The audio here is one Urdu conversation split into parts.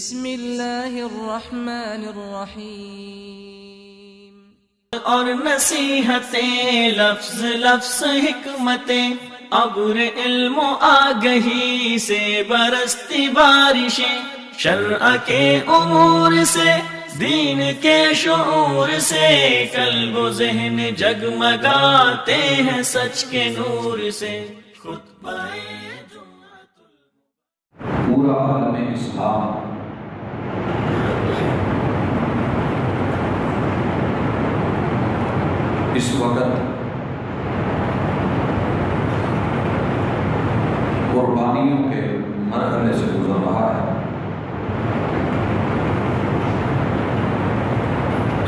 بسم اللہ الرحمن الرحیم۔ اور نصیحتیں لفظ لفظ حکمتیں، ابر علم و آگہی سے برستی بارشیں، شرع کے امور سے دین کے شعور سے، قلب و ذہن جگمگاتے ہیں سچ کے نور سے۔ خطبہ پورا عالم اسلام اس وقت قربانیوں کے مرحلے سے گزر رہا ہے۔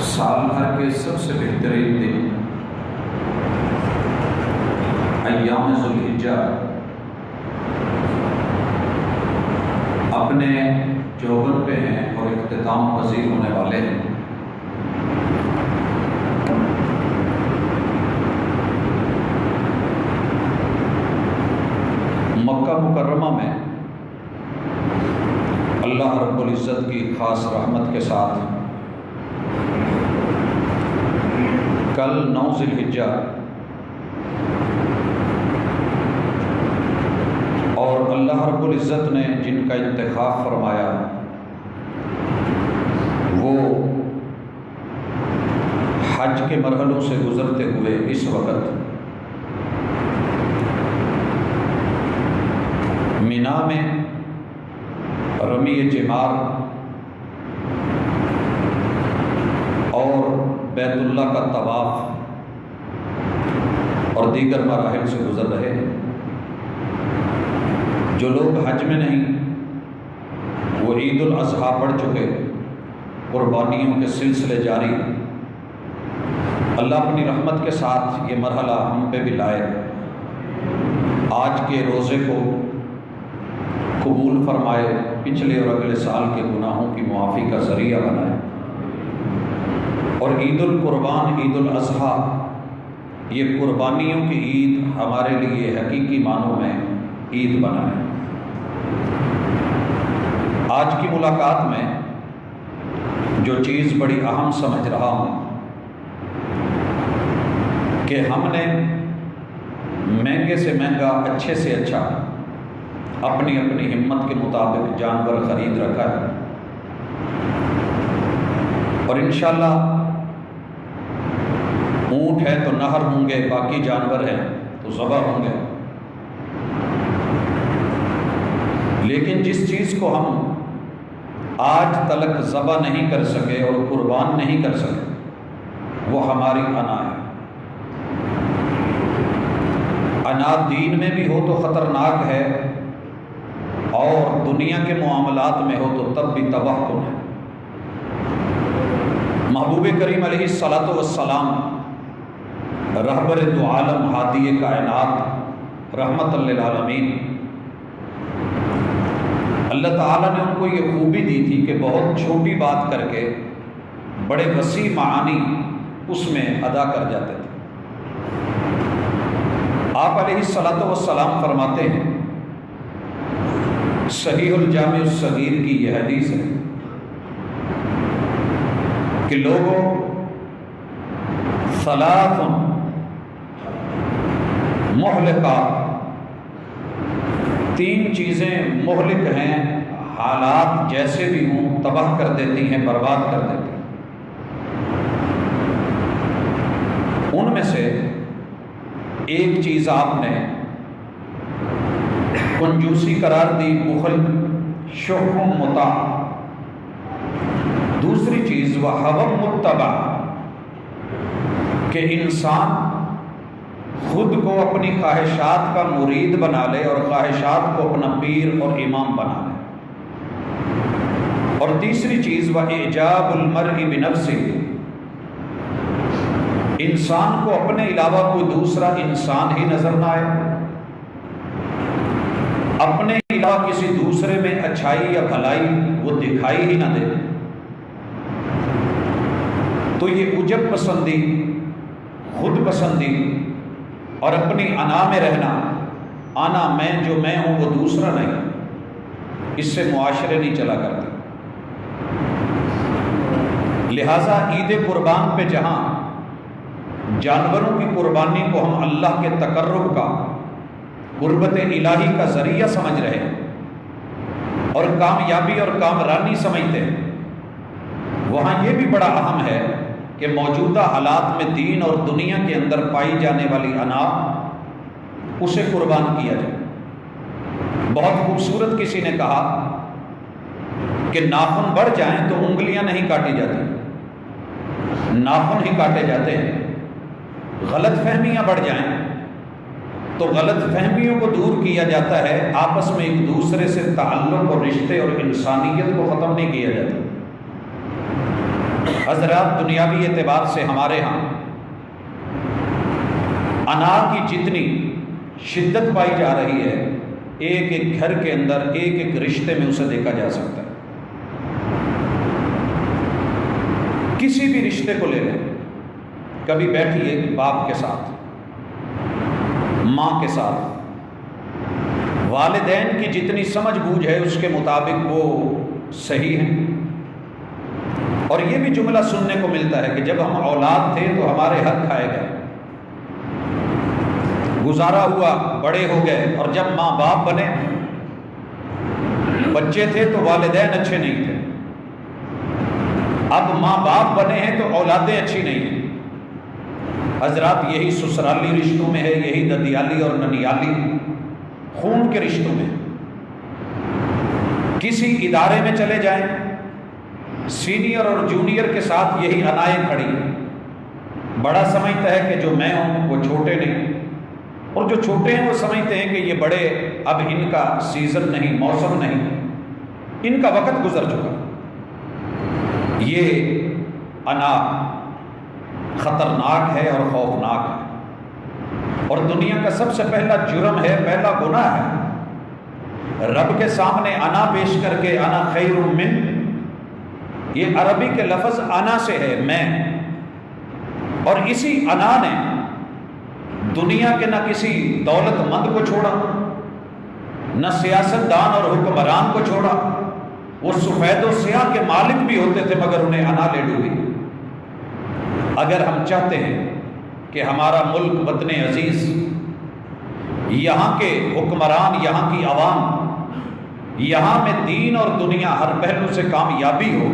سال بھر کے سب سے بہترین دن ایام ذو الحجہ اپنے چوبن پہ ہیں اور اختتام پذیر ہونے والے ہیں۔ مکہ مکرمہ میں اللہ رب العزت کی خاص رحمت کے ساتھ کل 9 ذی الحجہ اور اللہ رب العزت نے جن کا انتخاب فرمایا وہ حج کے مرحلوں سے گزرتے ہوئے اس وقت مینا میں رمی جمار اور بیت اللہ کا طواف اور دیگر مراحل سے گزر رہے ہیں۔ جو لوگ حج میں نہیں وہ عید الاضحیٰ پڑھ چکے، قربانیوں کے سلسلے جاری۔ اللہ اپنی رحمت کے ساتھ یہ مرحلہ ہم پہ بھی لائے، آج کے روزے کو قبول فرمائے، پچھلے اور اگلے سال کے گناہوں کی معافی کا ذریعہ بنائے، اور عید القربان عید الاضحیٰ یہ قربانیوں کی عید ہمارے لیے حقیقی معنوں میں عید بنائے۔ آج کی ملاقات میں جو چیز بڑی اہم سمجھ رہا ہوں کہ ہم نے مہنگے سے مہنگا، اچھے سے اچھا اپنی اپنی ہمت کے مطابق جانور خرید رکھا ہے، اور انشاءاللہ اونٹ ہے تو نہر ہوں گے، باقی جانور ہیں تو ذبح ہوں گے۔ لیکن جس چیز کو ہم آج تلک ذبح نہیں کر سکے اور قربان نہیں کر سکے وہ ہماری انا ہے۔ انا دین میں بھی ہو تو خطرناک ہے، اور دنیا کے معاملات میں ہو تو تب بھی تباہ کن ہے۔ محبوب کریم علیہ الصلاۃ والسلام رہبر دو عالم، ہادی کائنات، رحمت للعالمین، اللہ تعالیٰ نے ان کو یہ خوبی دی تھی کہ بہت چھوٹی بات کر کے بڑے وسیع معانی اس میں ادا کر جاتے تھے۔ آپ علیہ الصلاۃ والسلام فرماتے ہیں، صحیح الجامع الصغیر کی یہ حدیث ہے کہ لوگوں ثلاث مہلکات، 3 چیزیں مہلک ہیں، حالات جیسے بھی ہوں تباہ کر دیتی ہیں، برباد کر دیتی ہیں۔ ان میں سے ایک چیز آپ نے کنجوسی قرار دی، بخل، شح مطاع۔ دوسری چیز وہوى متبع، کہ انسان خود کو اپنی خواہشات کا مرید بنا لے اور خواہشات کو اپنا پیر اور امام بنا لے۔ اور تیسری چیز وإعجاب المرء بنفسه، انسان کو اپنے علاوہ کوئی دوسرا انسان ہی نظر نہ آئے، اپنے علاوہ کسی دوسرے میں اچھائی یا بھلائی وہ دکھائی ہی نہ دے۔ تو یہ عجب پسندی، خود پسندی اور اپنی انا میں رہنا، آنا میں جو میں ہوں وہ دوسرا نہیں، اس سے معاشرے نہیں چلا کرتے۔ لہٰذا عید قربان پہ جہاں جانوروں کی قربانی کو ہم اللہ کے تقرب کا، قربت الہی کا ذریعہ سمجھ رہے ہیں اور کامیابی اور کامرانی سمجھتے ہیں، وہاں یہ بھی بڑا اہم ہے کہ موجودہ حالات میں دین اور دنیا کے اندر پائی جانے والی انا اسے قربان کیا جائے۔ بہت خوبصورت کسی نے کہا کہ ناخن بڑھ جائیں تو انگلیاں نہیں کاٹی جاتی، ناخن ہی کاٹے جاتے ہیں۔ غلط فہمیاں بڑھ جائیں تو غلط فہمیوں کو دور کیا جاتا ہے، آپس میں ایک دوسرے سے تعلق اور رشتے اور انسانیت کو ختم نہیں کیا جاتا۔ حضرات، دنیاوی اعتبار سے ہمارے ہاں انا کی جتنی شدت پائی جا رہی ہے، ایک ایک گھر کے اندر ایک ایک رشتے میں اسے دیکھا جا سکتا ہے۔ کسی بھی رشتے کو لے لیں، کبھی بیٹھیے باپ کے ساتھ، ماں کے ساتھ، والدین کی جتنی سمجھ بوجھ ہے اس کے مطابق وہ صحیح ہیں۔ اور یہ بھی جملہ سننے کو ملتا ہے کہ جب ہم اولاد تھے تو ہمارے حق کھائے گئے، گزارا ہوا، بڑے ہو گئے، اور جب ماں باپ بنے، بچے تھے تو والدین اچھے نہیں تھے، اب ماں باپ بنے ہیں تو اولادیں اچھی نہیں ہیں۔ حضرات، یہی سسرالی رشتوں میں ہے، یہی ددیالی اور ننیالی خون کے رشتوں میں۔ کسی ادارے میں چلے جائیں، سینئر اور جونیئر کے ساتھ یہی انائیں کھڑی ہیں۔ بڑا سمجھتا ہے کہ جو میں ہوں وہ چھوٹے نہیں، اور جو چھوٹے ہیں وہ سمجھتے ہیں کہ یہ بڑے، اب ان کا سیزن نہیں، موسم نہیں، ان کا وقت گزر چکا۔ یہ انا خطرناک ہے اور خوفناک ہے، اور دنیا کا سب سے پہلا جرم ہے، پہلا گناہ ہے۔ رب کے سامنے انا پیش کر کے انا خیر من، یہ عربی کے لفظ انا سے ہے، میں، اور اسی انا نے دنیا کے نہ کسی دولت مند کو چھوڑا، نہ سیاست دان اور حکمران کو چھوڑا۔ وہ سفید و سیاہ کے مالک بھی ہوتے تھے مگر انہیں انا لے ڈوبی۔ اگر ہم چاہتے ہیں کہ ہمارا ملک وطن عزیز، یہاں کے حکمران، یہاں کی عوام، یہاں میں دین اور دنیا ہر پہلو سے کامیابی ہو،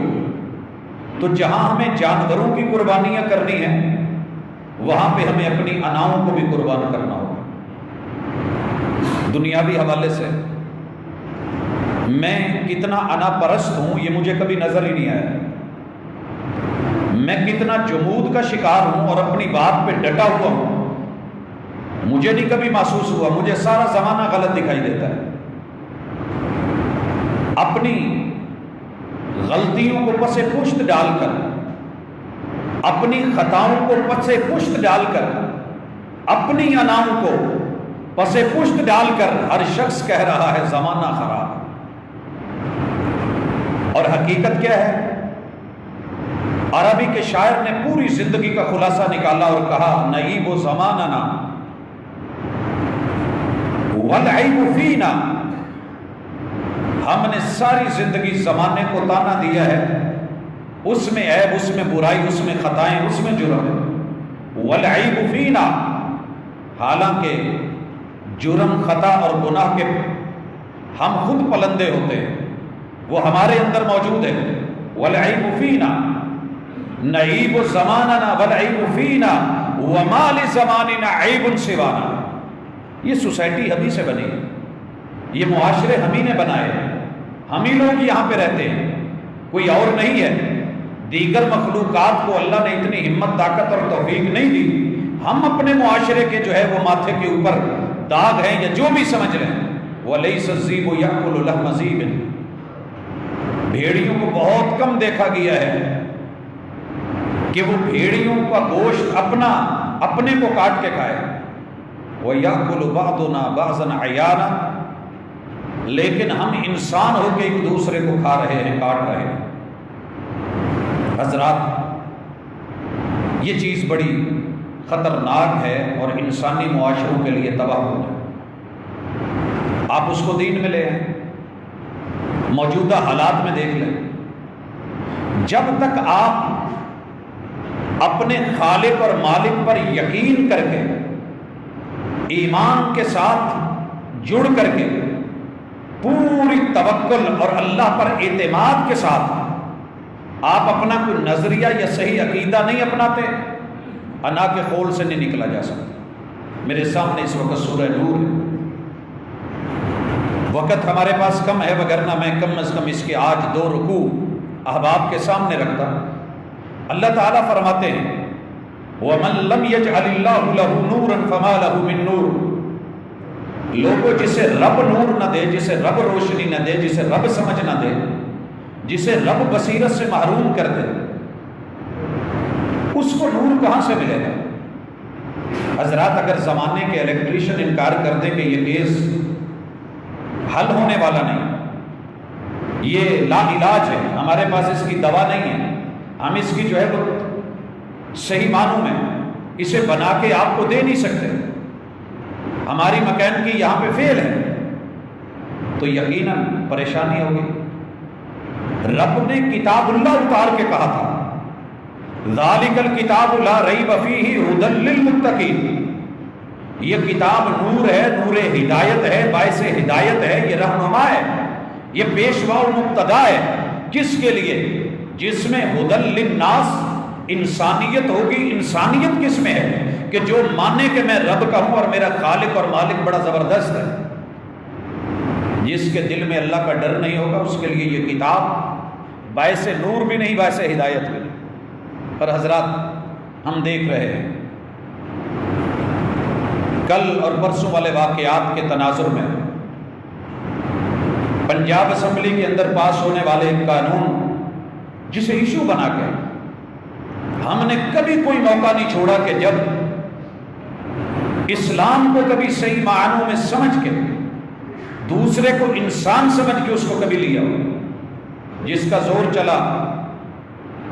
تو جہاں ہمیں جانوروں کی قربانیاں کرنی ہیں، وہاں پہ ہمیں اپنی اناؤں کو بھی قربان کرنا ہوگا۔ دنیاوی حوالے سے میں کتنا انا پرست ہوں یہ مجھے کبھی نظر ہی نہیں آیا۔ میں کتنا جمود کا شکار ہوں اور اپنی بات پہ ڈٹا ہوا ہوں، مجھے نہیں کبھی محسوس ہوا۔ مجھے سارا زمانہ غلط دکھائی دیتا ہے۔ اپنی غلطیوں کو پسے پشت ڈال کر، اپنی خطاؤں کو پسے پشت ڈال کر، اپنی اناؤں کو پسے پشت ڈال کر ہر شخص کہہ رہا ہے زمانہ خراب۔ اور حقیقت کیا ہے؟ عربی کے شاعر نے پوری زندگی کا خلاصہ نکالا اور کہا، نعیب و زماننا والعیب فینا، ہم نے ساری زندگی زمانے کو تانا دیا ہے، اس میں عیب، اس میں برائی، اس میں خطائیں، اس میں جرم ہے۔ والعیب فینا، حالانکہ جرم، خطا اور گناہ کے ہم خود پلندے ہوتے ہیں، وہ ہمارے اندر موجود ہے۔ والعیب فینا نعیب زماننا والعیب فینا وما لزماننا عیب سوانا۔ یہ سوسائٹی ہم ہی سے بنی ہے، یہ معاشرے ہم ہی نے بنائے، ہم ہی لوگ یہاں پہ رہتے ہیں، کوئی اور نہیں ہے۔ دیگر مخلوقات کو اللہ نے اتنی ہمت، طاقت اور توفیق نہیں دی۔ ہم اپنے معاشرے کے جو ہے وہ ماتھے کے اوپر داغ ہیں یا جو بھی سمجھ رہے ہیں۔ وَلَيْسَ الذِّئْبُ يَأْكُلُ لَحْمَ ذِئْبٍ، بھیڑیوں کو بہت کم دیکھا گیا ہے کہ وہ بھیڑیوں کا گوشت اپنے کو کاٹ کے کھائے۔ وَيَأْكُلُ بَعْضُنَا بَعْضًا عَيَانًا، لیکن ہم انسان ہو کے ایک دوسرے کو کھا رہے ہیں، کاٹ رہے ہیں۔ حضرات، یہ چیز بڑی خطرناک ہے اور انسانی معاشروں کے لیے تباہ کن ہے۔ آپ اس کو دین میں لے آئیں، موجودہ حالات میں دیکھ لیں، جب تک آپ اپنے خالق اور مالک پر یقین کر کے، ایمان کے ساتھ جڑ کر کے، پوری توکل اور اللہ پر اعتماد کے ساتھ آپ اپنا کوئی نظریہ یا صحیح عقیدہ نہیں اپناتے، انا کے خول سے نہیں نکلا جا سکتا۔ میرے سامنے اس وقت سورہ نور ہے، وقت ہمارے پاس کم ہے، وگرنہ میں کم از کم اس کے آج 2 رکوع احباب کے سامنے رکھتا۔ اللہ تعالیٰ فرماتے ہیں وَمَن لَّمْ يَجْعَلِ اللَّهُ لَهُ نُورًا فَمَا لَهُ مِن نُور، لوگوں جسے رب نور نہ دے، جسے رب روشنی نہ دے، جسے رب سمجھ نہ دے، جسے رب بصیرت سے محروم کر دے، اس کو نور کہاں سے ملے گا؟ حضرات اگر زمانے کے الیکٹریشین انکار کر دیں کہ یہ کیس حل ہونے والا نہیں، یہ لا علاج ہے، ہمارے پاس اس کی دوا نہیں ہے، ہم اس کی جو ہے وہ صحیح معنوں میں اسے بنا کے آپ کو دے نہیں سکتے، ہماری مکین کی یہاں پہ فیل ہے، تو یقیناً پریشانی ہوگی۔ رب نے کتاب اللہ اتار کے کہا تھا ذالک الکتاب لا ریب فیہ ھدی للمتقین، یہ کتاب نور ہے، نور ہدایت ہے، باعث ہدایت ہے، یہ رہنما ہے، یہ پیشوا و مقتدا ہے، کس کے لیے؟ جس میں ھدی للناس انسانیت ہوگی۔ انسانیت کس میں ہے؟ کہ جو مانے کہ میں رب کا ہوں اور میرا خالق اور مالک بڑا زبردست ہے۔ جس کے دل میں اللہ کا ڈر نہیں ہوگا اس کے لیے یہ کتاب باعث نور بھی نہیں، باعث ہدایت بھی نہیں۔ پر حضرات ہم دیکھ رہے ہیں کل اور پرسوں والے واقعات کے تناظر میں پنجاب اسمبلی کے اندر پاس ہونے والے ایک قانون جسے ایشو بنا کے ہم نے کبھی کوئی موقع نہیں چھوڑا کہ جب اسلام کو کبھی صحیح معنوں میں سمجھ کے دوسرے کو انسان سمجھ کے اس کو کبھی لیا ہو، جس کا زور چلا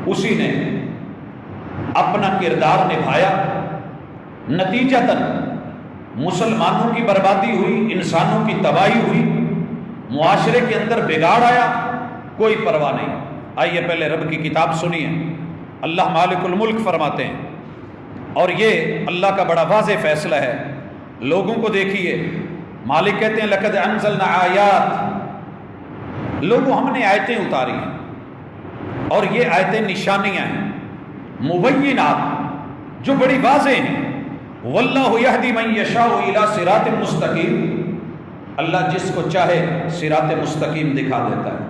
اسی نے اپنا کردار نبھایا، نتیجتاً مسلمانوں کی بربادی ہوئی، انسانوں کی تباہی ہوئی، معاشرے کے اندر بگاڑ آیا، کوئی پرواہ نہیں۔ آئیے پہلے رب کی کتاب سنیے، اللہ مالک الملک فرماتے ہیں، اور یہ اللہ کا بڑا واضح فیصلہ ہے، لوگوں کو دیکھیے، مالک کہتے ہیں لقد انزلنا آیات، لوگوں ہم نے آیتیں اتاری ہیں، اور یہ آیتیں نشانیاں ہیں، مبینات جو بڑی واضح ہیں، واللہ یہدی من یشاء الی صراط مستقیم، اللہ جس کو چاہے صراط مستقیم دکھا دیتا ہے،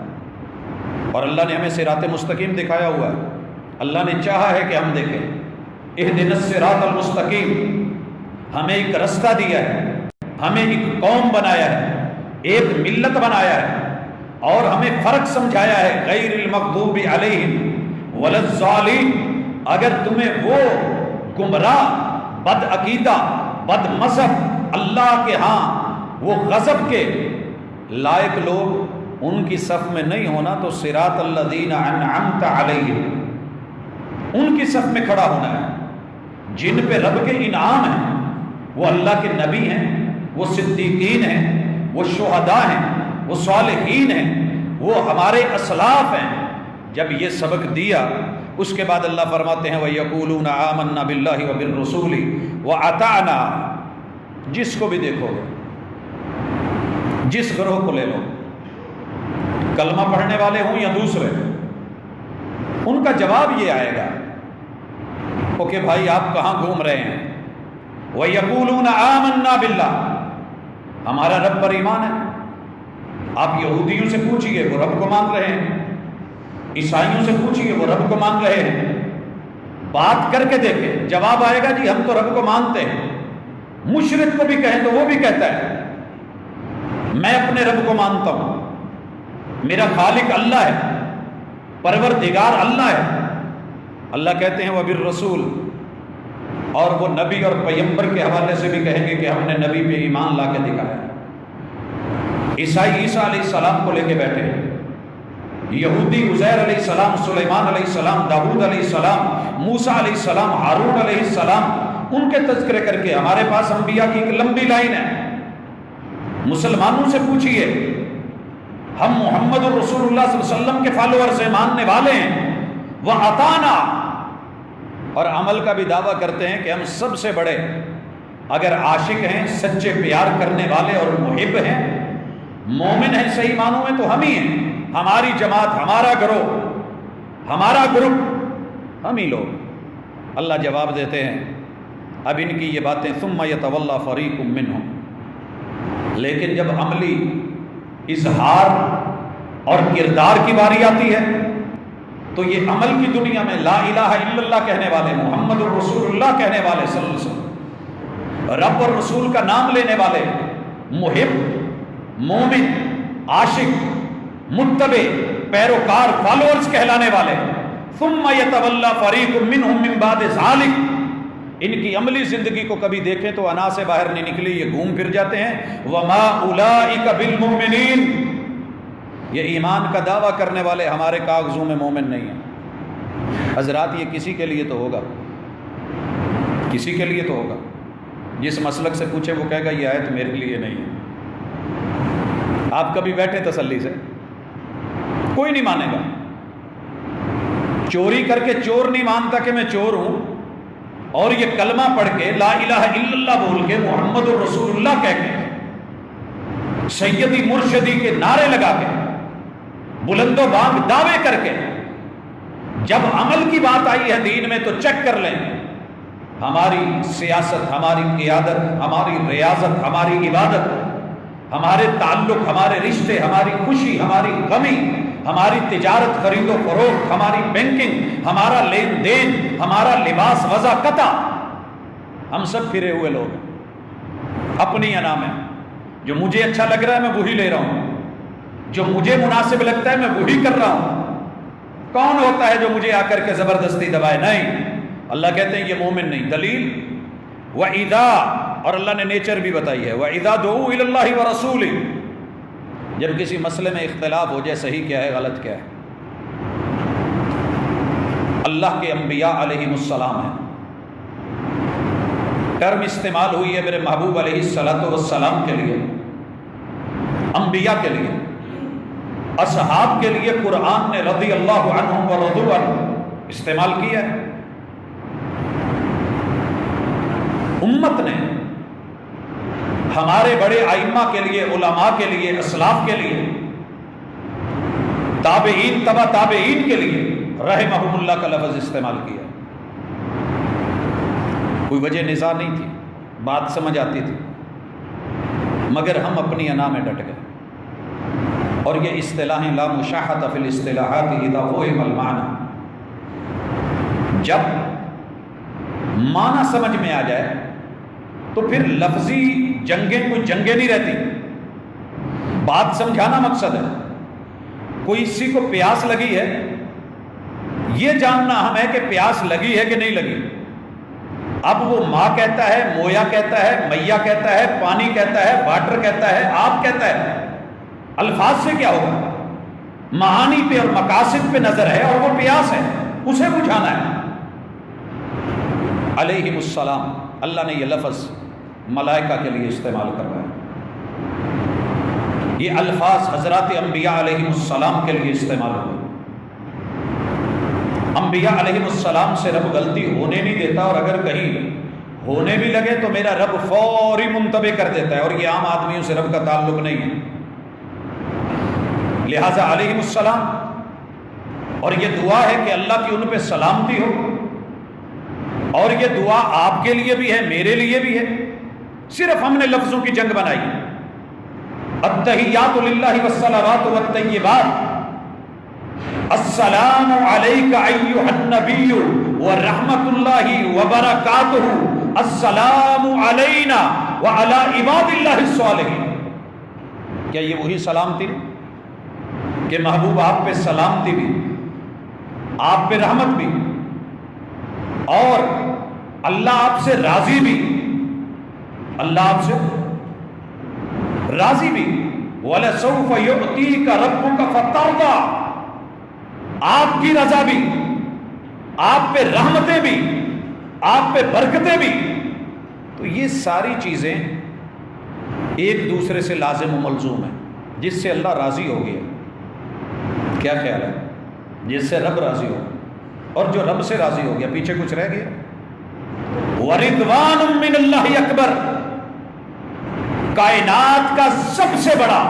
اور اللہ نے ہمیں صراط مستقیم دکھایا ہوا ہے۔ اللہ نے چاہا ہے کہ ہم دیکھیں اہدنا الصراط المستقیم، ہمیں ایک رستہ دیا ہے، ہمیں ایک قوم بنایا ہے، ایک ملت بنایا ہے، اور ہمیں فرق سمجھایا ہے غیر المغضوب علیہم ولا الضالین۔ اگر تمہیں وہ گمراہ، بد عقیدہ، بد مذہب، اللہ کے ہاں وہ غضب کے لائق لوگ ان کی صف میں نہیں ہونا تو صراط الذین انعمت علیہم، ان کی صف میں کھڑا ہونا ہے، جن پہ رب کے انعام ہیں، وہ اللہ کے نبی ہیں، وہ صدیقین ہیں، وہ شہداء ہیں، وہ صالحین ہیں، وہ ہمارے اسلاف ہیں۔ جب یہ سبق دیا اس کے بعد اللہ فرماتے ہیں وَيَقُولُونَ آمَنَّا بِاللَّهِ وَبِالرُّسُولِ وَأَطَعْنَا، جس کو بھی دیکھو، جس گروہ کو لے لو، کلمہ پڑھنے والے ہوں یا دوسرے، ان کا جواب یہ آئے گا کہ بھائی آپ کہاں گھوم رہے ہیں؟ وَيَقُولُونَ آمَنَّا بِاللَّهِ، ہمارا رب پر ایمان ہے۔ آپ یہودیوں سے پوچھئے وہ رب کو مان رہے ہیں، عیسائیوں سے پوچھئے وہ رب کو مان رہے ہیں، بات کر کے دیکھیں، جواب آئے گا جی ہم تو رب کو مانتے ہیں۔ مشرک کو بھی کہیں تو وہ بھی کہتا ہے میں اپنے رب کو مانتا ہوں، میرا خالق اللہ ہے، پروردگار اللہ ہے۔ اللہ کہتے ہیں وبالرسول، اور وہ نبی اور پیغمبر کے حوالے سے بھی کہیں گے کہ ہم نے نبی پہ ایمان لا کے دکھایا۔ عیسائی عیسیٰ علیہ السلام کو لے کے بیٹھے ہیں، یہودی عزیر علیہ السلام، سلیمان علیہ السلام، داؤد علیہ السلام، موسیٰ علیہ السلام، ہارون علیہ السلام، ان کے تذکرے کر کے ہمارے پاس انبیاء کی ایک لمبی لائن ہے۔ مسلمانوں سے پوچھئے، ہم محمد الرسول اللہ صلی اللہ علیہ وسلم کے فالوورز ہیں، ماننے والے ہیں، وَأَطَعْنَا، اور عمل کا بھی دعویٰ کرتے ہیں کہ ہم سب سے بڑے اگر عاشق ہیں، سچے پیار کرنے والے اور محب ہیں، مومن ہیں صحیح معنوں میں تو ہم ہی ہیں، ہماری جماعت، ہمارا گروہ، ہمارا گروپ، ہم ہی لوگ۔ اللہ جواب دیتے ہیں اب ان کی یہ باتیں ثم یتولی فریق منہم، لیکن جب عملی اظہار اور کردار کی باری آتی ہے تو یہ عمل کی دنیا میں لا الہ الا اللہ کہنے والے، محمد الرسول اللہ کہنے والے صلی اللہ علیہ وسلم، رب اور رسول کا نام لینے والے، محب، مومن، عاشق، متبع، پیروکار، فالورز کہلانے والے، ثم یتولی فریق منہم من بعد ذلک، ان کی عملی زندگی کو کبھی دیکھیں تو انا سے باہر نہیں نکلی، یہ گھوم پھر جاتے ہیں۔ وما اولئک بالمؤمنین، یہ ایمان کا دعویٰ کرنے والے ہمارے کاغذوں میں مومن نہیں ہیں۔ حضرات یہ کسی کے لیے تو ہوگا، کسی کے لیے تو ہوگا، جس مسلک سے پوچھیں وہ کہے گا یہ آیت میرے لیے نہیں ہے۔ آپ کبھی بیٹھے تسلی سے، کوئی نہیں مانے گا۔ چوری کر کے چور نہیں مانتا کہ میں چور ہوں، اور یہ کلمہ پڑھ کے لا الہ الا اللہ بول کے محمد الرسول اللہ کہہ کے سیدی مرشدی کے نعرے لگا کے بلند و بانگ دعوے کر کے جب عمل کی بات آئی ہے دین میں تو چیک کر لیں ہماری سیاست، ہماری قیادت، ہماری ریاضت، ہماری عبادت، ہمارے تعلق، ہمارے رشتے، ہماری خوشی، ہماری غمی، ہماری تجارت، خرید و فروخت، ہماری بینکنگ، ہمارا لین دین، ہمارا لباس، وضع قطع، ہم سب پھرے ہوئے لوگ ہیں اپنی انا میں۔ جو مجھے اچھا لگ رہا ہے میں وہی لے رہا ہوں، جو مجھے مناسب لگتا ہے میں وہی کر رہا ہوں۔ کون ہوتا ہے جو مجھے آ کر کے زبردستی دبائے؟ نہیں۔ اللہ کہتے ہیں یہ مومن نہیں۔ دلیل وَإِذَا، اور اللہ نے نیچر بھی بتائی ہے، وَإِذَا دُعُوا إِلَى اللَّهِ وَرَسُولِهِ، جب کسی مسئلے میں اختلاف ہو جائے صحیح کیا ہے غلط کیا ہے، اللہ کے انبیاء علیہم السلام ہیں، ٹرم استعمال ہوئی ہے میرے محبوب علیہ السلام کے لیے، انبیاء کے لیے، اصحاب کے لیے قرآن نے رضی اللہ عنہم ورضوا عنہ استعمال کیا ہے، امت نے ہمارے بڑے ائمہ کے لیے، علماء کے لیے، اسلاف کے لیے، تابعین، تبع تابعین کے لیے رحمہم اللہ کا لفظ استعمال کیا۔ کوئی وجہ نزاع نہیں تھی، بات سمجھ آتی تھی، مگر ہم اپنی انا میں ڈٹ گئے۔ اور یہ اصطلاحیں لا مشاحۃ فی الاصطلاحات اذا فہم المعنی، جب معنی سمجھ میں آ جائے تو پھر لفظی جنگیں کوئی جنگیں نہیں رہتی، بات سمجھانا مقصد ہے۔ کوئی اسی کو پیاس لگی ہے، یہ جاننا ہم ہے کہ پیاس لگی ہے کہ نہیں لگی۔ اب وہ ماں کہتا ہے، مویا کہتا ہے، میاں کہتا ہے، پانی کہتا ہے، واٹر کہتا ہے، آپ کہتا ہے، الفاظ سے کیا ہوگا؟ معانی پہ اور مقاصد پہ نظر ہے، اور وہ پیاس ہے، اسے بجھانا ہے۔ علیہم السلام، اللہ نے یہ لفظ ملائکہ کے لیے استعمال کروایا، یہ الفاظ حضرات انبیاء علیہم السلام کے لیے استعمال ہوئے۔ انبیاء علیہم السلام سے رب غلطی ہونے نہیں دیتا، اور اگر کہیں ہونے بھی لگے تو میرا رب فوری منتبہ کر دیتا ہے، اور یہ عام آدمیوں سے رب کا تعلق نہیں ہے۔ لہٰذا علیہم السلام، اور یہ دعا ہے کہ اللہ کی ان پہ سلامتی ہو، اور یہ دعا آپ کے لیے بھی ہے، میرے لیے بھی ہے، صرف ہم نے لفظوں کی جنگ بنائی۔ التحیات للہ والصلوات والطیبات، السلام علیک ایھا النبی ورحمۃ اللہ وبرکاتہ، السلام علینا وعلی عباد اللہ الصالحین۔ کیا یہ وہی سلامتی کہ محبوب آپ پہ سلامتی بھی، آپ پہ رحمت بھی، اور اللہ آپ سے راضی بھی، اللہ آپ سے راضی بھی۔ وَلَسَوْفَ يُعْطِيكَ رَبُّكَ فَتَرْضَىٰ، آپ کی رضا بھی، آپ پہ رحمتیں بھی، آپ پہ برکتیں بھی۔ تو یہ ساری چیزیں ایک دوسرے سے لازم و ملزوم ہیں۔ جس سے اللہ راضی ہو گیا، کیا خیال ہے؟ جس سے رب راضی ہو، اور جو رب سے راضی ہو گیا پیچھے کچھ رہ گیا؟ وَرِضْوَانٌ مِّنَ اللَّهِ اکبر، کائنات کا سب سے بڑا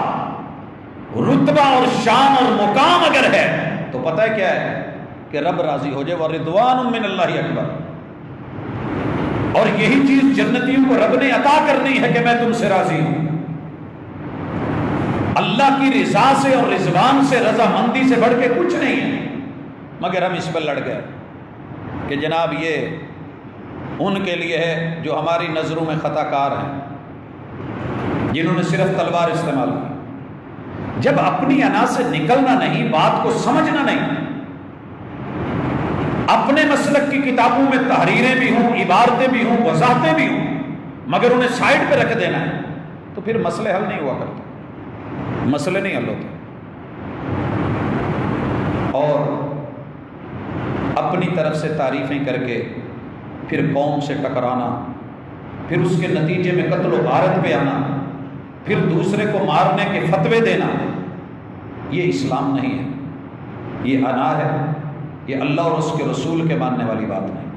رتبہ اور شان اور مقام اگر ہے تو پتہ ہے کیا ہے؟ کہ رب راضی ہو جائے، وَرِضْوَانٌ مِّنَ اللَّهِ اکبر۔ اور یہی چیز جنتیوں کو رب نے عطا کرنی ہے کہ میں تم سے راضی ہوں۔ اللہ کی رضا سے اور رضوان سے، رضامندی سے بڑھ کے کچھ نہیں ہے، مگر ہم اس پر لڑ گئے کہ جناب یہ ان کے لیے ہے جو ہماری نظروں میں خطا کار ہیں، جنہوں نے صرف تلوار استعمال کی۔ جب اپنی انا سے نکلنا نہیں، بات کو سمجھنا نہیں، اپنے مسلک کی کتابوں میں تحریریں بھی ہوں، عبارتیں بھی ہوں، وضاحتیں بھی ہوں، مگر انہیں سائڈ پہ رکھ دینا ہے، تو پھر مسئلے حل نہیں ہوا کرتے، مسئلے نہیں حل ہوتے۔ اور اپنی طرف سے تعریفیں کر کے پھر قوم سے ٹکرانا، پھر اس کے نتیجے میں قتل و غارت پہ آنا، پھر دوسرے کو مارنے کے فتوے دینا، یہ اسلام نہیں ہے، یہ انا ہے، یہ اللہ اور اس کے رسول کے ماننے والی بات نہیں۔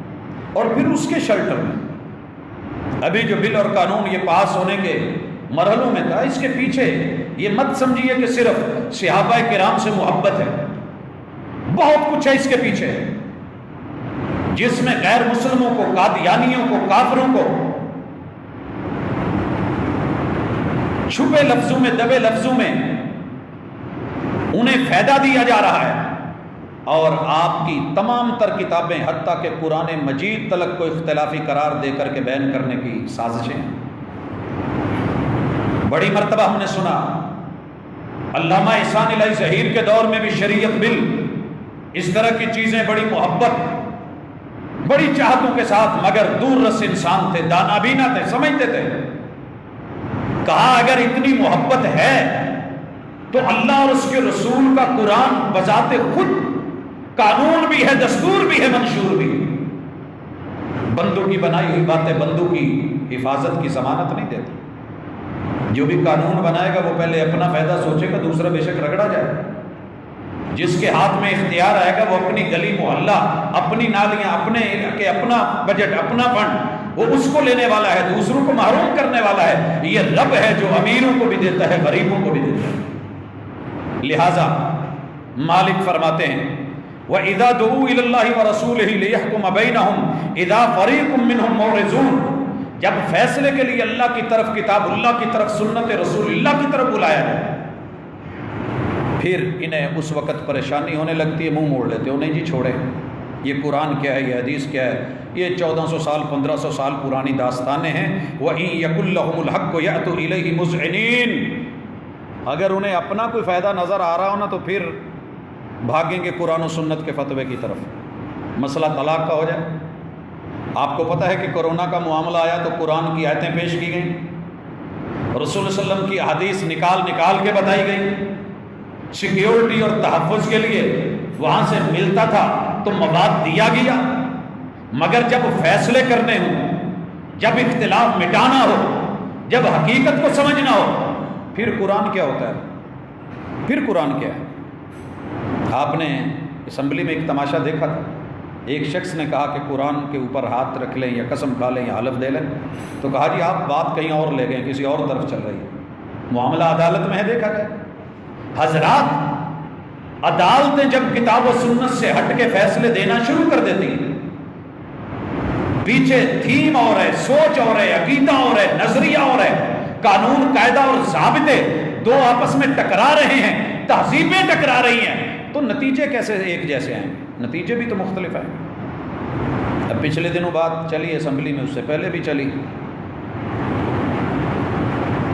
اور پھر اس کے شلٹر میں ابھی جو بل اور قانون یہ پاس ہونے کے مرحلوں میں تھا، اس کے پیچھے یہ مت سمجھیے کہ صرف صحابہ کرام سے محبت ہے، بہت کچھ ہے اس کے پیچھے، جس میں غیر مسلموں کو، قادیانیوں کو، کافروں کو چھپے لفظوں میں، دبے لفظوں میں انہیں فائدہ دیا جا رہا ہے، اور آپ کی تمام تر کتابیں حتیٰ کہ قرآن مجید تلک کو اختلافی قرار دے کر کے بیان کرنے کی سازشیں ہیں۔ بڑی مرتبہ ہم نے سنا علامہ احسان الہی ظہیر کے دور میں بھی شریعت بل، اس طرح کی چیزیں بڑی محبت، بڑی چاہتوں کے ساتھ، مگر دور رس انسان تھے، دانا بینا تھے، سمجھتے تھے۔ کہا اگر اتنی محبت ہے تو اللہ اور اس کے رسول کا قرآن بذات خود قانون بھی ہے، دستور بھی ہے، منشور بھی۔ بندوں کی بنائی ہوئی باتیں بندوں کی حفاظت کی ضمانت نہیں دیتی۔ جو بھی قانون بنائے گا وہ پہلے اپنا فائدہ سوچے گا، دوسرا بے شک رگڑا جائے گا۔ جس کے ہاتھ میں اختیار آئے گا وہ اپنی گلی محلہ، اپنی نالیاں، اپنے علاقے، اپنا بجٹ، اپنا فنڈ، وہ اس کو لینے والا ہے، دوسروں کو محروم کرنے والا ہے۔ یہ رب ہے جو امیروں کو بھی دیتا ہے، غریبوں کو بھی دیتا ہے۔ لہذا مالک فرماتے ہیں وَإِذَا دُعُوا إِلَى اللَّهِ وَرَسُولِهِ لِيَحْكُمَ بَيْنَهُمْ إِذَا فَرِيقٌ مِّنْهُمْ مُعْرِضُونَ، جب فیصلے کے لیے اللہ کی طرف، کتاب اللہ کی طرف، سنت رسول اللہ کی طرف بلایا جائے، پھر انہیں اس وقت پریشانی ہونے لگتی ہے، منہ موڑ لیتے ہو، نہیں جی چھوڑے، یہ قرآن کیا ہے، یہ حدیث کیا ہے، یہ 1400 سال 1500 سال پرانی داستانیں ہیں۔ وَإِن يَكُن لَّهُمُ الْحَقُّ يَأْتُوا إِلَيْهِ مُذْعِنِينَ، اگر انہیں اپنا کوئی فائدہ نظر آ رہا ہو نا تو پھر بھاگیں گے قرآن و سنت کے فتوے کی طرف۔ مسئلہ طلاق کا ہو جائے، آپ کو پتہ ہے کہ کرونا کا معاملہ آیا تو قرآن کی آیتیں پیش کی گئیں، رسول صلی اللہ علیہ وسلم کی حدیث نکال کے بتائی گئی، سیکیورٹی اور تحفظ کے لیے وہاں سے ملتا تھا تو مواد دیا گیا، مگر جب فیصلے کرنے ہوں، جب اختلاف مٹانا ہو، جب حقیقت کو سمجھنا ہو، پھر قرآن کیا ہوتا ہے؟ پھر قرآن کیا ہے؟ آپ نے اسمبلی میں ایک تماشا دیکھا تھا، ایک شخص نے کہا کہ قرآن کے اوپر ہاتھ رکھ لیں یا قسم کھا لیں یا حلف دے لیں، تو کہا جی آپ بات کہیں اور لے گئے، کسی اور طرف چل رہی ہے، معاملہ عدالت میں ہے، دیکھا جائے۔ حضرات، عدالتیں جب کتاب و سنت سے ہٹ کے فیصلے دینا شروع کر دیتی ہیں، پیچھے تھیم اور ہے، سوچ اور ہے، عقیدہ اور ہے، نظریہ اور ہے، قانون، قاعدہ اور ضابطے دو آپس میں ٹکرا رہے ہیں، تہذیبیں ٹکرا رہی ہیں، تو نتیجے کیسے ایک جیسے آئیں؟ نتیجے بھی تو مختلف ہیں۔ اب پچھلے دنوں بات چلی اسمبلی میں، اس سے پہلے بھی چلی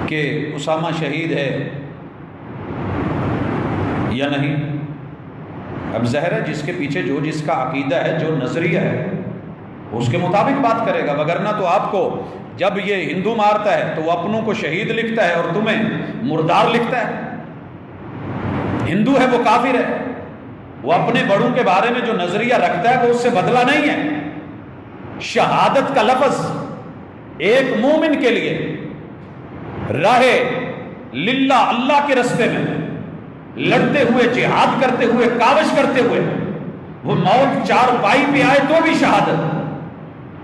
کہ اسامہ شہید ہے یا نہیں۔ اب ظاہر ہے جس کے پیچھے جو جس کا عقیدہ ہے، جو نظریہ ہے، اس کے مطابق بات کرے گا، وگرنہ تو آپ کو جب یہ ہندو مارتا ہے تو وہ اپنوں کو شہید لکھتا ہے اور تمہیں مردار لکھتا ہے۔ ہندو ہے وہ کافر ہے، وہ اپنے بڑوں کے بارے میں جو نظریہ رکھتا ہے وہ اس سے بدلہ نہیں ہے۔ شہادت کا لفظ ایک مومن کے لیے راہ للہ، اللہ کے راستے میں لڑتے ہوئے، جہاد کرتے ہوئے، کاوش کرتے ہوئے وہ موت چارپائی پہ آئے تو بھی شہادت،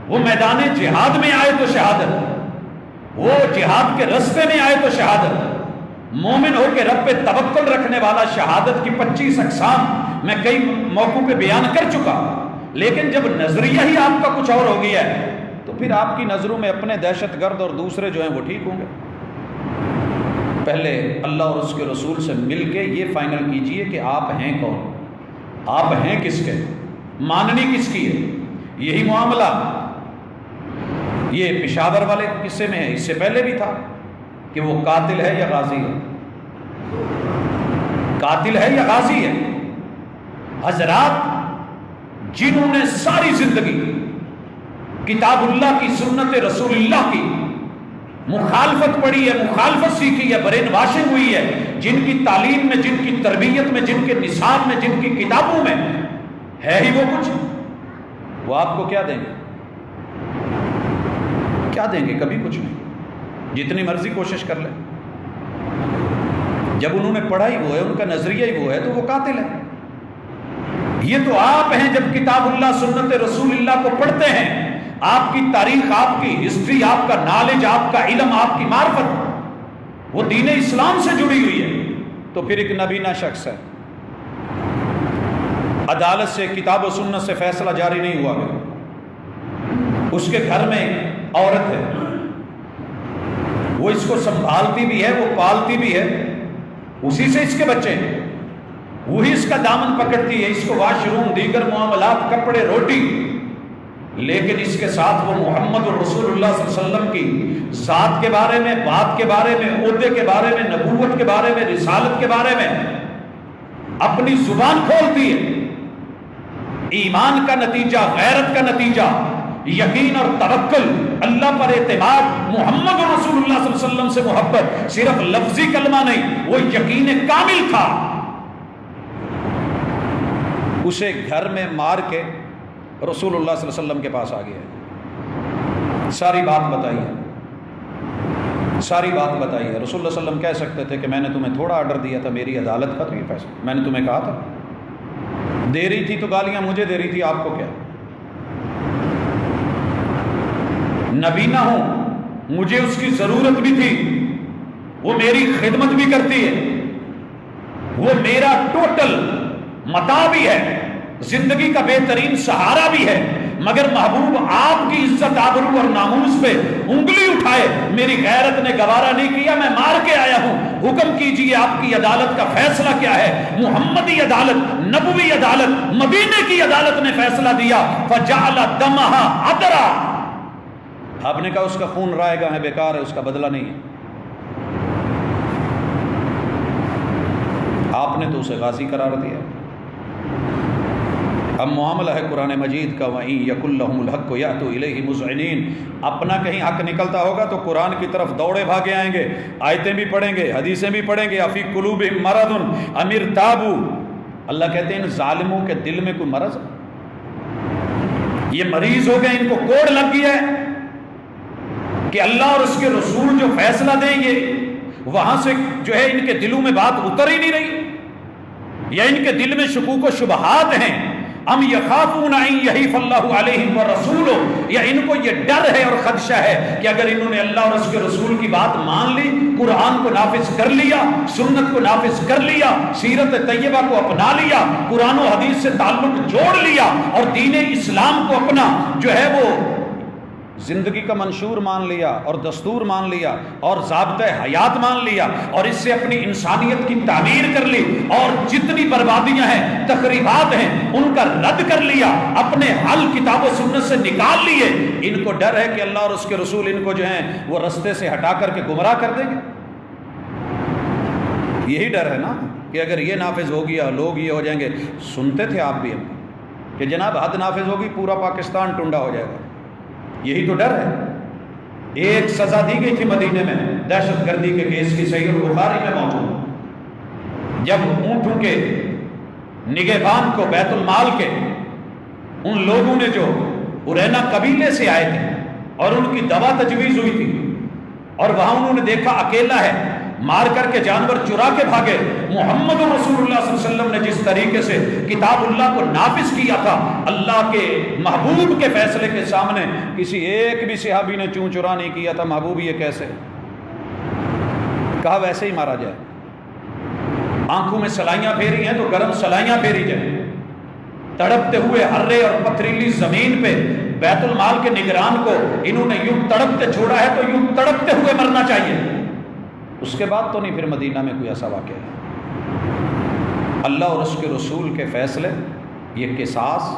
وہ میدان جہاد میں آئے تو شہادت، وہ جہاد کے رستے میں آئے تو شہادت۔ مومن ہو کے رب پہ توکل رکھنے والا شہادت کی 25 اقسام میں کئی موقعوں پہ بیان کر چکا، لیکن جب نظریہ ہی آپ کا کچھ اور ہو گیا ہے تو پھر آپ کی نظروں میں اپنے دہشت گرد اور دوسرے جو ہیں وہ ٹھیک ہوں گے۔ پہلے اللہ اور اس کے رسول سے مل کے یہ فائنل کیجئے کہ آپ ہیں کون، آپ ہیں کس کے، ماننی کس کی ہے۔ یہی معاملہ یہ پشاور والے قصے میں ہے، اس سے پہلے بھی تھا کہ وہ قاتل ہے یا غازی ہے، قاتل ہے یا غازی ہے۔ حضرات جنہوں نے ساری زندگی کتاب اللہ کی، سنت رسول اللہ کی مخالفت پڑھی ہے، مخالفت سیکھی ہے، برین واشنگ ہوئی ہے، جن کی تعلیم میں، جن کی تربیت میں، جن کے نصاب میں، جن کی کتابوں میں ہے ہی وہ کچھ، وہ آپ کو کیا دیں گے؟ کیا دیں گے؟ کبھی کچھ نہیں، جتنی مرضی کوشش کر لیں۔ جب انہوں نے پڑھا ہی وہ ہے، ان کا نظریہ ہی وہ ہے، تو وہ قاتل ہے۔ یہ تو آپ ہیں جب کتاب اللہ، سنت رسول اللہ کو پڑھتے ہیں، آپ کی تاریخ، آپ کی ہسٹری، آپ کا نالج، آپ کا علم، آپ کی معرفت وہ دین اسلام سے جڑی ہوئی ہے، تو پھر ایک نبینہ شخص ہے، عدالت سے، کتاب و سنت سے فیصلہ جاری نہیں ہوا ہے، اس کے گھر میں عورت ہے، وہ اس کو سنبھالتی بھی ہے، وہ پالتی بھی ہے، اسی سے اس کے بچے ہیں، وہی اس کا دامن پکڑتی ہے، اس کو واش روم، دیگر معاملات، کپڑے، روٹی، لیکن اس کے ساتھ وہ محمد رسول اللہ صلی اللہ علیہ وسلم کی ذات کے بارے میں، بات کے بارے میں، عہدے کے بارے میں، نبوت کے بارے میں، رسالت کے بارے میں اپنی زبان کھولتی ہے۔ ایمان کا نتیجہ، غیرت کا نتیجہ، یقین اور توکل، اللہ پر اعتماد، محمد رسول اللہ صلی اللہ علیہ وسلم سے محبت، صرف لفظی کلمہ نہیں، وہ یقین کامل تھا۔ اسے گھر میں مار کے رسول اللہ صلی اللہ علیہ وسلم کے پاس آ گیا، ساری بات بتائی ہے، ساری بات بتائی ہے۔ رسول اللہ صلی اللہ علیہ وسلم کہہ سکتے تھے کہ میں نے تمہیں تھوڑا آرڈر دیا تھا، میری عدالت کا تو یہ فیصلہ، میں نے تمہیں کہا تھا، دے رہی تھی تو گالیاں مجھے دے رہی تھی، آپ کو کیا؟ نبی نہ ہوں، مجھے اس کی ضرورت بھی تھی، وہ میری خدمت بھی کرتی ہے، وہ میرا ٹوٹل متاع بھی ہے، زندگی کا بہترین سہارا بھی ہے، مگر محبوب آپ کی عزت، آبرو اور ناموس پہ انگلی اٹھائے، میری غیرت نے گوارا نہیں کیا، میں مار کے آیا ہوں، حکم کیجئے آپ کی عدالت کا فیصلہ کیا ہے؟ محمدی عدالت، نبوی عدالت، مدینے کی عدالت نے فیصلہ دیا، فجعل دمہا عطرا، آپ نے کہا اس کا خون رائے گاہ ہے، بیکار ہے، اس کا بدلہ نہیں ہے، آپ نے تو اسے غازی قرار دیا۔ اب معاملہ ہے قرآن مجید کا، وَإِن يَكُن لَّهُمُ الْحَقُّ يَأْتُوا إِلَيْهِ مُذْعِنِينَ، اپنا کہیں حق نکلتا ہوگا تو قرآن کی طرف دوڑے بھاگے آئیں گے، آیتیں بھی پڑھیں گے، حدیثیں بھی پڑھیں گے۔ أَفِي قُلُوبِهِم مَرَضٌ أَمِ ارْتَابُوا، اللہ کہتے ہیں ان ظالموں کے دل میں کوئی مرض ہے، یہ مریض ہو گئے، ان کو کوڑ لگ گیا ہے کہ اللہ اور اس کے رسول جو فیصلہ دیں گے وہاں سے جو ہے ان کے دلوں میں بات اتر ہی نہیں رہی، یا ان کے دل میں شکوک و شبہات ہیں۔ ام یخافون ان یحیف اللہ علیہم ورسولہ، یا ان کو یہ ڈر ہے اور خدشہ ہے کہ اگر انہوں نے اللہ اور اس کے رسول کی بات مان لی، قرآن کو نافذ کر لیا، سنت کو نافذ کر لیا، سیرت طیبہ کو اپنا لیا، قرآن و حدیث سے تعلق جوڑ لیا، اور دین اسلام کو اپنا جو ہے وہ زندگی کا منشور مان لیا اور دستور مان لیا اور ضابطۂ حیات مان لیا، اور اس سے اپنی انسانیت کی تعمیر کر لی، اور جتنی بربادیاں ہیں، تخریبات ہیں، ان کا رد کر لیا، اپنے حل کتاب و سنت سے نکال لیے، ان کو ڈر ہے کہ اللہ اور اس کے رسول ان کو جو ہیں وہ رستے سے ہٹا کر کے گمراہ کر دیں گے۔ یہی ڈر ہے نا کہ اگر یہ نافذ ہو گیا لوگ یہ ہو جائیں گے۔ سنتے تھے آپ بھی ہم کہ جناب حد نافذ ہوگی پورا پاکستان ٹنڈا ہو جائے گا، یہی تو ڈر ہے۔ ایک سزا دی گئی تھی مدینے میں دہشت گردی کے کیس کی، صحیح البخاری میں موجود، جب اونٹوں کے نگہبان کو بیت المال کے ان لوگوں نے جو ارینا قبیلے سے آئے تھے اور ان کی دوا تجویز ہوئی تھی، اور وہاں انہوں نے دیکھا اکیلا ہے، مار کر کے جانور چرا کے بھاگے. محمد رسول اللہ صلی اللہ علیہ وسلم نے جس طریقے سے کتاب اللہ کو نافذ کیا تھا، اللہ کے محبوب کے فیصلے کے سامنے کسی ایک بھی صحابی نے چون چرا نہیں کیا تھا. محبوب یہ کیسے؟ کہا ویسے ہی مارا جائے. آنکھوں میں سلائیاں پھیری ہیں تو گرم سلائیاں پھیری جائیں. تڑپتے ہوئے ہرے اور پتھریلی زمین پہ بیت المال کے نگران کو انہوں نے یوں تڑپتے چھوڑا ہے تو یوں تڑپتے ہوئے مرنا چاہیے. اس کے بعد تو نہیں پھر مدینہ میں کوئی ایسا واقعہ ہے. اللہ اور اس کے رسول کے فیصلے، یہ قصاص،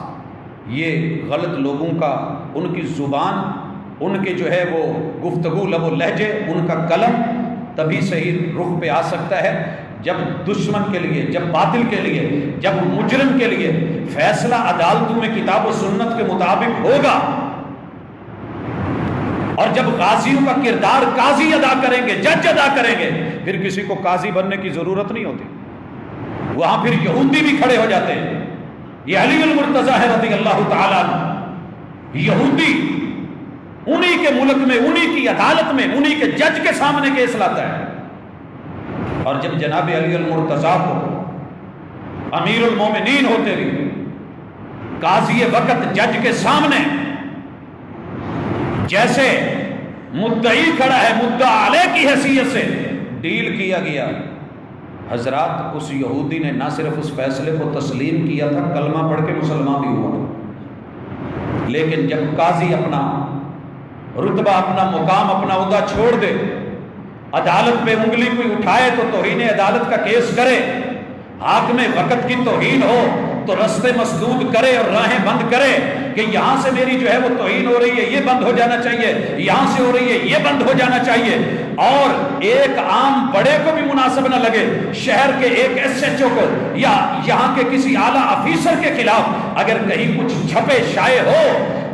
یہ غلط لوگوں کا، ان کی زبان، ان کے جو ہے وہ گفتگو، لب و لہجے، ان کا قلم تبھی صحیح رخ پہ آ سکتا ہے جب دشمن کے لیے، جب باطل کے لیے، جب مجرم کے لیے فیصلہ عدالتوں میں کتاب و سنت کے مطابق ہوگا. اور جب غازیوں کا کردار قاضی ادا کریں گے، جج ادا کریں گے، پھر کسی کو قاضی بننے کی ضرورت نہیں ہوتی. وہاں پھر یہودی بھی کھڑے ہو جاتے ہیں. یہ علی المرتضیٰ ہے رضی اللہ تعالیٰ عنہ. یہودی انہی کے ملک میں، انہی کی عدالت میں، انہی کے جج کے سامنے کیس لاتا ہے. اور جب جناب علی المرتضیٰ کو امیر المومنین ہوتے ہوئے قاضی وقت جج کے سامنے جیسے مدعی کھڑا ہے، مدعا علیہ کی حیثیت سے ڈیل کیا گیا، حضرات اس یہودی نے نہ صرف اس فیصلے کو تسلیم کیا تھا، کلمہ پڑھ کے مسلمان بھی ہوا تھا. لیکن جب قاضی اپنا رتبہ، اپنا مقام، اپنا عہدہ چھوڑ دے، عدالت پہ انگلی کوئی اٹھائے تو توہین عدالت کا کیس کرے، حاکم وقت کی توہین ہو تو رستے مسدود کرے اور راہیں بند کرے کہ یہاں سے میری جو ہے وہ توہین ہو رہی ہے، یہ بند ہو جانا چاہیے، یہاں سے ہو رہی ہے، یہ بند ہو جانا چاہیے. اور ایک عام بڑے کو بھی مناسب نہ لگے، شہر کے ایک ایس ایچ او کو یا یہاں کے کسی اعلیٰ افیسر کے خلاف اگر کہیں کچھ چھپے شائع ہو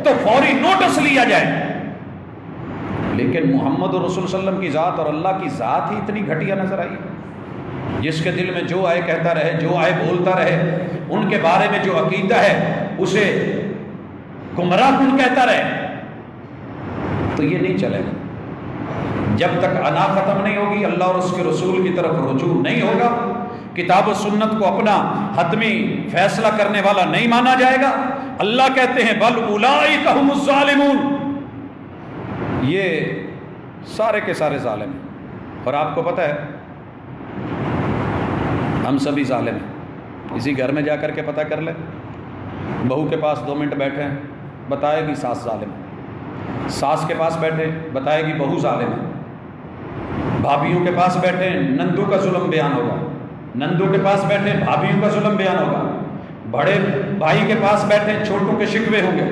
تو فوری نوٹس لیا جائے. لیکن محمد رسول صلی اللہ علیہ وسلم کی ذات اور اللہ کی ذات ہی اتنی گھٹیا نظر آئی، جس کے دل میں جو آئے کہتا رہے، جو آئے بولتا رہے، ان کے بارے میں جو عقیدہ ہے اسے گمراہ کن کہتا رہے. تو یہ نہیں چلے گا. جب تک انا ختم نہیں ہوگی، اللہ اور اس کے رسول کی طرف رجوع نہیں ہوگا، کتاب و سنت کو اپنا حتمی فیصلہ کرنے والا نہیں مانا جائے گا. اللہ کہتے ہیں بل اولئک هم الظالمون، یہ سارے کے سارے ظالم ہیں. اور آپ کو پتہ ہے ہم سبھی ظالم ہیں. اسی گھر میں جا کر کے پتہ کر لیں، بہو کے پاس 2 منٹ بیٹھے ہیں، بتائے گی ساس ظالم ہے. ساس کے پاس بیٹھے بتائے گی بہو ظالم ہے. بھابھیوں کے پاس بیٹھے نندو کا ظلم بیان ہوگا، نندو کے پاس بیٹھے بھابھیوں کا ظلم بیان ہوگا. بڑے بھائی کے پاس بیٹھے چھوٹوں کے شکوے ہوں گے،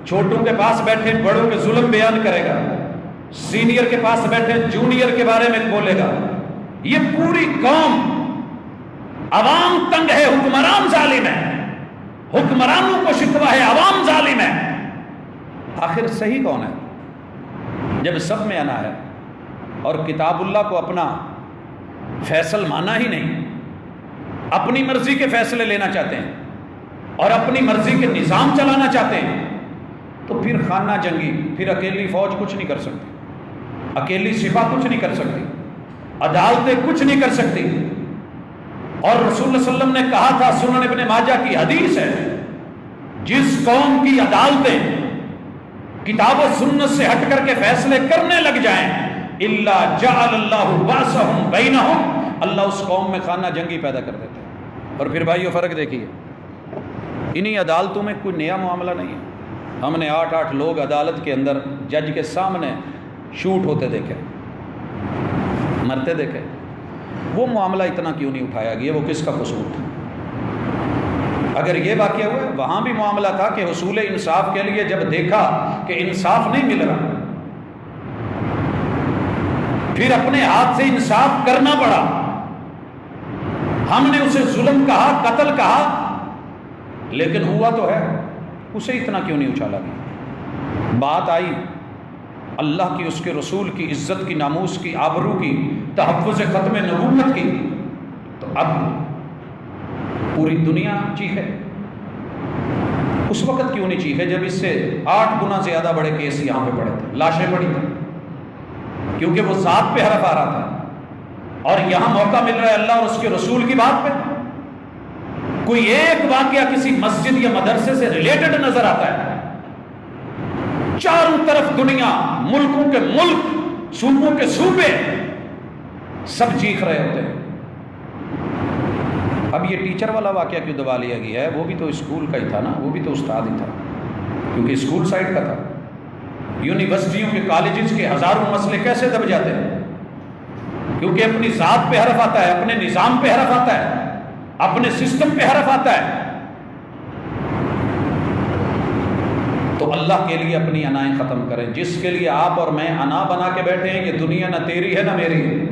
چھوٹوں کے پاس بیٹھے بڑوں کے ظلم بیان کرے گا. سینئر کے پاس بیٹھے جونیئر کے بارے میں بولے گا. یہ پوری قوم، عوام تنگ ہے، حکمران ظالم ہے، حکمرانوں کو شکوہ ہے، عوام ظالم ہے. آخر صحیح کون ہے جب سب میں انا ہے اور کتاب اللہ کو اپنا فیصل مانا ہی نہیں، اپنی مرضی کے فیصلے لینا چاہتے ہیں اور اپنی مرضی کے نظام چلانا چاہتے ہیں؟ تو پھر خانہ جنگی، پھر اکیلی فوج کچھ نہیں کر سکتی، اکیلی سپاہ کچھ نہیں کر سکتی، عدالتیں کچھ نہیں کر سکتی. اور رسول اللہ صلی اللہ علیہ وسلم نے کہا تھا، سنن ابن ماجہ کی حدیث ہے، جس قوم کی عدالتیں کتاب و سنت سے ہٹ کر کے فیصلے کرنے لگ جائیں، الا جعل اللہ باسہم بینہم، اللہ اس قوم میں خانہ جنگی پیدا کر دیتے ہیں. اور پھر بھائیو فرق دیکھیے، انہی عدالتوں میں کوئی نیا معاملہ نہیں ہے. ہم نے 8 لوگ عدالت کے اندر جج کے سامنے شوٹ ہوتے دیکھے، مرتے دیکھے. وہ معاملہ اتنا کیوں نہیں اٹھایا گیا؟ وہ کس کا قصور تھا؟ اگر یہ واقعہ ہوا، وہاں بھی معاملہ تھا کہ حصول انصاف کے لیے جب دیکھا کہ انصاف نہیں مل رہا، پھر اپنے ہاتھ سے انصاف کرنا پڑا. ہم نے اسے ظلم کہا، قتل کہا، لیکن ہوا تو ہے، اسے اتنا کیوں نہیں اچھالا گیا؟ بات آئی اللہ کی، اس کے رسول کی عزت کی، ناموس کی، آبرو کی، تحفظ ختم نبوت کی، تو اب پوری دنیا چیخے. اس وقت کیوں نہیں چیخے جب اس سے 8 گنا زیادہ بڑے کیس یہاں پہ پڑے تھے، لاشیں پڑی تھیں، کیونکہ وہ ذات پہ حرف آ رہا تھا. اور یہاں موقع مل رہا ہے اللہ اور اس کے رسول کی بات پہ، کوئی ایک واقعہ کسی مسجد یا مدرسے سے ریلیٹڈ نظر آتا ہے، چاروں طرف دنیا، ملکوں کے ملک، صوبوں کے صوبے سب چیخ رہے ہوتے ہیں۔ اب یہ ٹیچر والا واقعہ کیوں دبا لیا گیا ہے؟ وہ بھی تو اسکول کا ہی تھا نا، وہ بھی تو استاد ہی تھا، کیونکہ اسکول سائڈ کا تھا۔ یونیورسٹیوں کے کالجز کے ہزاروں مسئلے کیسے دب جاتے ہیں؟ کیونکہ اپنی ذات پہ حرف آتا ہے، اپنے نظام پہ حرف آتا ہے، اپنے سسٹم پہ حرف آتا ہے۔ تو اللہ کے لیے اپنی انائیں ختم کریں۔ جس کے لیے آپ اور میں انا بنا کے بیٹھے ہیں، یہ دنیا نہ تیری ہے نہ میری ہے،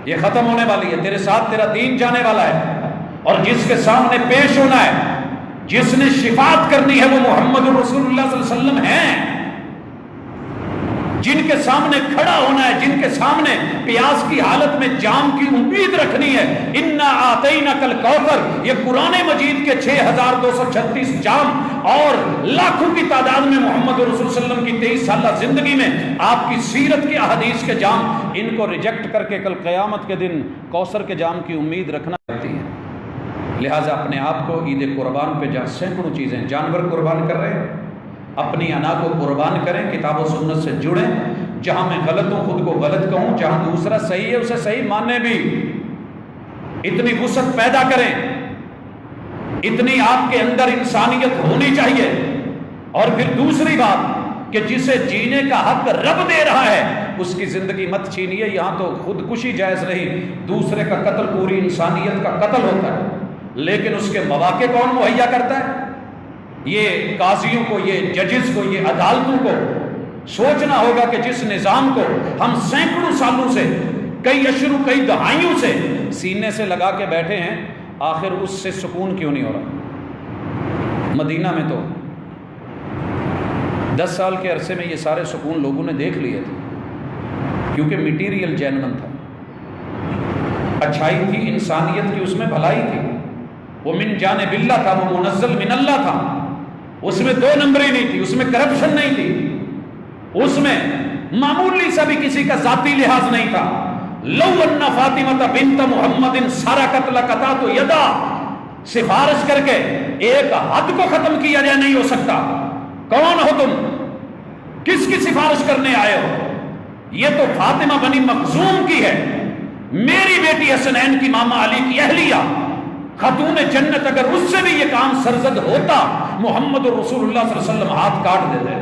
یہ ختم ہونے والی ہے، تیرے ساتھ تیرا دین جانے والا ہے، اور جس کے سامنے پیش ہونا ہے، جس نے شفاعت کرنی ہے، وہ محمد رسول اللہ صلی اللہ علیہ وسلم ہیں۔ جن کے سامنے کھڑا ہونا ہے، جن کے سامنے پیاس کی حالت میں جام کی امید رکھنی ہے، انا آتیناک الکوثر، یہ قرآن مجید کے 6236 جام اور لاکھوں کی تعداد میں محمد رسول صلی اللہ علیہ وسلم کی 23 سالہ زندگی میں آپ کی سیرت کی احادیث کے جام، ان کو ریجیکٹ کر کے کل قیامت کے دن کوثر کے جام کی امید رکھنا پڑتی ہے۔ لہٰذا اپنے آپ کو عید قربان پہ جہاں سینکڑوں چیزیں، جانور قربان کر رہے ہیں، اپنی انا کو قربان کریں، کتاب و سنت سے جڑیں، جہاں میں غلط ہوں خود کو غلط کہوں، جہاں دوسرا صحیح ہے اسے صحیح ماننے بھی، اتنی وسعت پیدا کریں، اتنی آپ کے اندر انسانیت ہونی چاہیے۔ اور پھر دوسری بات کہ جسے جینے کا حق رب دے رہا ہے اس کی زندگی مت چھینیے۔ یہاں تو خودکشی جائز نہیں، دوسرے کا قتل پوری انسانیت کا قتل ہوتا ہے، لیکن اس کے مواقع کون مہیا کرتا ہے؟ یہ قاضیوں کو، یہ ججز کو، یہ عدالتوں کو سوچنا ہوگا کہ جس نظام کو ہم سینکڑوں سالوں سے، کئی اشروں، کئی دہائیوں سے سینے سے لگا کے بیٹھے ہیں، آخر اس سے سکون کیوں نہیں ہو رہا؟ مدینہ میں تو 10 سال کے عرصے میں یہ سارے سکون لوگوں نے دیکھ لیے تھے، کیونکہ میٹیریل جینون تھا، اچھائی تھی، انسانیت کی اس میں بھلائی تھی، وہ من جانب اللہ تھا، وہ منزل من اللہ تھا، اس میں 2 نمبری نہیں تھی، اس میں کرپشن نہیں تھی، اس میں معمولی سا بھی کسی کا ذاتی لحاظ نہیں تھا۔ لو ان فاطمہ بنت محمد سرقت لقطعت یدا، سفارش کر کے ایک حد کو ختم کیا جائے نہیں ہو سکتا۔ کون ہو تم؟ کس کی سفارش کرنے آئے ہو؟ یہ تو فاطمہ بنی مخزوم کی ہے، میری بیٹی حسنین کی ماما علی کی اہلیہ، خاتون جنت، اگر اس سے بھی یہ کام سرزد ہوتا محمد رسول اللہ صلی اللہ علیہ وسلم ہاتھ کاٹ دیتے۔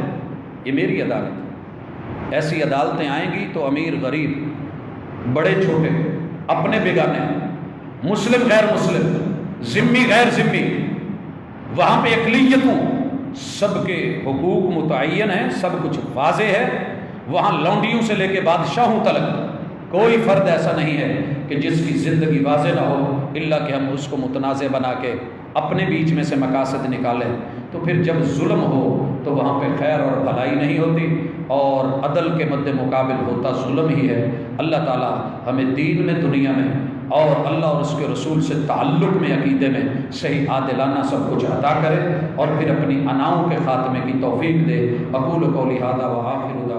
یہ میری عدالت۔ ایسی عدالتیں آئیں گی تو امیر غریب، بڑے چھوٹے، اپنے بیگانے، مسلم غیر مسلم، ذمی غیر ذمی، وہاں پہ اقلیتوں، سب کے حقوق متعین ہیں، سب کچھ واضح ہے۔ وہاں لونڈیوں سے لے کے بادشاہوں تک کوئی فرد ایسا نہیں ہے کہ جس کی زندگی واضح نہ ہو، الا کہ ہم اس کو متنازع بنا کے اپنے بیچ میں سے مقاصد نکالیں۔ تو پھر جب ظلم ہو تو وہاں پہ خیر اور بھلائی نہیں ہوتی، اور عدل کے مد مقابل ہوتا ظلم ہی ہے۔ اللہ تعالی ہمیں دین میں، دنیا میں، اور اللہ اور اس کے رسول سے تعلق میں، عقیدے میں صحیح عادلانہ سب کچھ عطا کرے، اور پھر اپنی اناؤں کے خاتمے کی توفیق دے۔ اقول قولی ھذا وآخر دعوانا